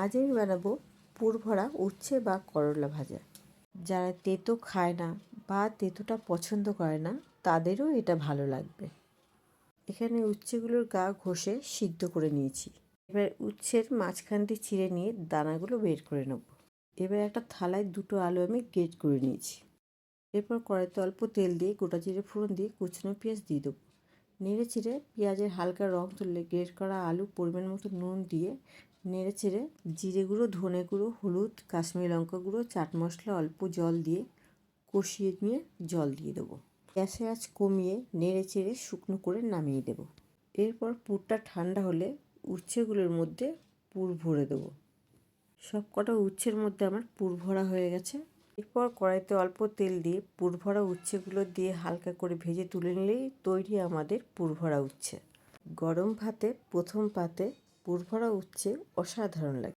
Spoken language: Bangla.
আজ আমি বানাবো পুর ভরা উচ্ছে বা করলা ভাজা। যারা তেঁতো খায় না বা তেঁতোটা পছন্দ করে না তাদেরও এটা ভালো লাগবে। এখানে উচ্ছেগুলোর গা ঘষে সিদ্ধ করে নিয়েছি। এবার উচ্ছের মাঝখান দিয়ে চিড়ে নিয়ে দানাগুলো বের করে নেব। এবার একটা থালায় দুটো আলু আমি গ্রেট করে নিয়েছি। এরপর কড়াইতে অল্প তেল দিয়ে গোটা জিরে ফোড়ন দিয়ে কুচনো পেঁয়াজ দিয়ে দেবো। নেড়ে চেড়ে পেঁয়াজের হালকা রং তুললে গ্রেট করা আলু, পরিমাণ মতো নুন দিয়ে নেড়ে চেড়ে জিরে গুঁড়ো, ধনে গুঁড়ো, হলুদ, কাশ্মীরি লঙ্কা গুঁড়ো, চাট মশলা, অল্প জল দিয়ে কষিয়ে নিয়ে জল দিয়ে দেবো। গ্যাসের আঁচ কমিয়ে নেড়ে চেড়ে শুকনো করে নামিয়ে দেবো। এরপর পুরটা ঠান্ডা হলে উচ্ছেগুলোর মধ্যে পুর ভরে দেবো। সব কটা উচ্ছের মধ্যে আমার পুর ভরা হয়ে গেছে। এরপর কড়াইতে অল্প তেল দিয়ে পুর ভরা উচ্ছেগুলো দিয়ে হালকা করে ভেজে তুলে নিলেই তৈরি আমাদের পুর ভরা উচ্ছে। গরম ভাতে প্রথম পাতে পুর ভরা উচ্ছে অসাধারণ লাগে।